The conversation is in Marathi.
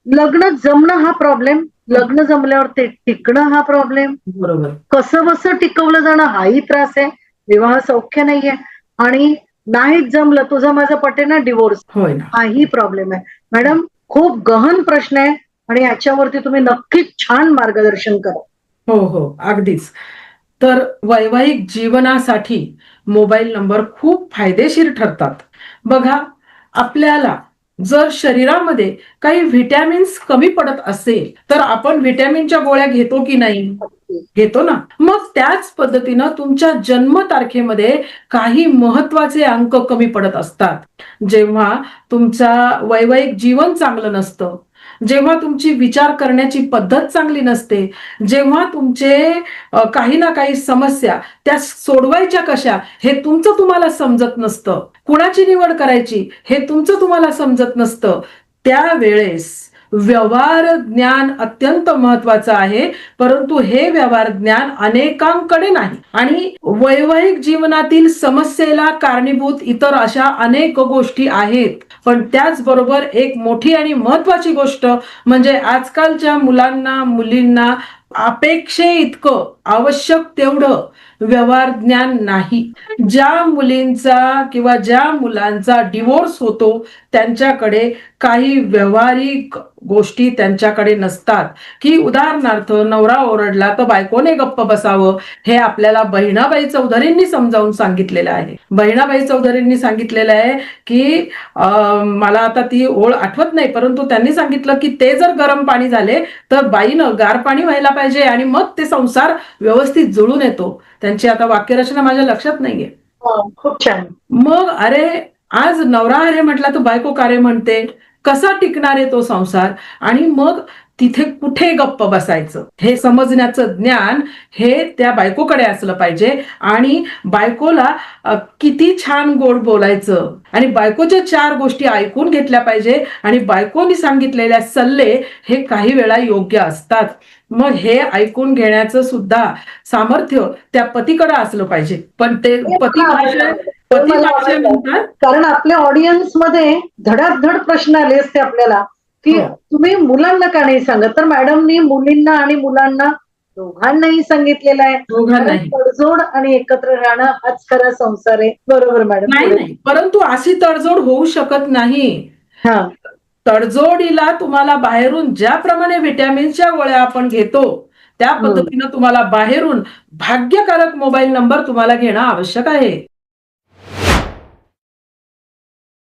लग्न जमणं हा प्रॉब्लेम, लग्न जमल्यावर ते टिकणं हा प्रॉब्लेम, बरोबर. कसं बसं टिकवलं जाणं हाही त्रास आहे, विवाह सौख्य नाहीये आणि नाहीच जमलं तुझं माझं पटेना डिव्होर्स होय ना. हाही प्रॉब्लेम आहे. मॅडम खूप गहन प्रश्न आहे आणि याच्यावरती तुम्ही नक्कीच छान मार्गदर्शन करा. हो हो, अगदीच. तर वैवाहिक जीवनासाठी मोबाईल नंबर खूप फायदेशीर ठरतात. बघा, आपल्याला जर शरीरामध्ये काही व्हिटॅमिन्स कमी पडत असेल तर आपण व्हिटॅमिनच्या गोळ्या घेतो की नाही? घेतो ना. मग त्याच पद्धतीनं तुमच्या जन्मतारखेमध्ये काही महत्वाचे अंक कमी पडत असतात. जेव्हा तुमचा वैवाहिक जीवन चांगलं नसतं, जेव्हा तुमची विचार करण्याची पद्धत चांगली नसते, जेव्हा तुमचे काही ना काही समस्या त्या सोडवायच्या कशा हे तुमचं तुम्हाला समजत नसतं, कुणाची निवड करायची हे तुमचं तुम्हाला समजत नसतं, त्यावेळेस व्यवहार ज्ञान अत्यंत महत्वाचं आहे. परंतु हे व्यवहार ज्ञान अनेकांकडे नाही आणि वैवाहिक जीवनातील समस्येला कारणीभूत इतर अशा अनेक गोष्टी आहेत. पण त्याचबरोबर एक मोठी आणि महत्वाची गोष्ट म्हणजे आजकालच्या मुलांना मुलींना अपेक्षे इतकं आवश्यक तेवढं व्यवहार ज्ञान नाही. ज्या मुलींचा किंवा ज्या मुलांचा डिवोर्स होतो त्यांच्याकडे काही व्यवहारिक गोष्टी त्यांच्याकडे नसतात, की उदाहरणार्थ नवरा ओरडला तर बायकोने गप्प बसावं, हे आपल्याला बहिणाबाई चौधरींनी समजावून सांगितलेलं आहे. बहिणाबाई चौधरींनी सांगितलेलं आहे की मला आता ती ओळ आठवत नाही, परंतु त्यांनी सांगितलं की ते जर गरम पाणी झाले तर बाईनं गार पाणी व्हायला पाहिजे आणि मग ते संसार व्यवस्थित जुळून येतो. त्यांची आता वाक्यरचना माझ्या लक्षात नाहीये. खूप छान. मग अरे, आज नवरा अरे म्हटला तर बायको का रे म्हणते, कसा टिकणार आहे तो संसार? आणि मग तिथे कुठे गप्प बसायचं हे समजण्याचं ज्ञान हे त्या बायकोकडे असलं पाहिजे. आणि बायकोला किती छान गोड बोलायचं आणि बायकोच्या 4 गोष्टी ऐकून घेतल्या पाहिजे आणि बायकोनी सांगितलेल्या सल्ले हे काही वेळा योग्य असतात. मग हे ऐकून घेण्याचं सुद्धा सामर्थ्य त्या पतीकडे असलं पाहिजे. पण ते हे पती मला भाषा आवडलं. हे पती मला भाषा आवडलं. म्हणतात. कारण आपल्या ऑडियन्स मध्ये धडाधड प्रश्न आले असते आपल्याला, की हो, तुम्ही मुलांना का नाही सांगत? तर मॅडमनी मुलींना आणि मुलांना दोघांनाही सांगितलेलं आहे. कारण दोघांनाही. तडजोड आणि एकत्र राहणं हाच खरा संसार आहे. बरोबर मॅडम, नाही, पुढे. नाही. परंतु अशी तडजोड होऊ शकत नाही. हां. तडजोडीला तुम्हाला बाहेरून ज्याप्रमाणे व्हिटॅमिन्सच्या गोळ्या आपण घेतो, त्या हं. पद्धतीनं तुम्हाला बाहेरून भाग्यकारक मोबाईल नंबर तुम्हाला घेणं आवश्यक आहे.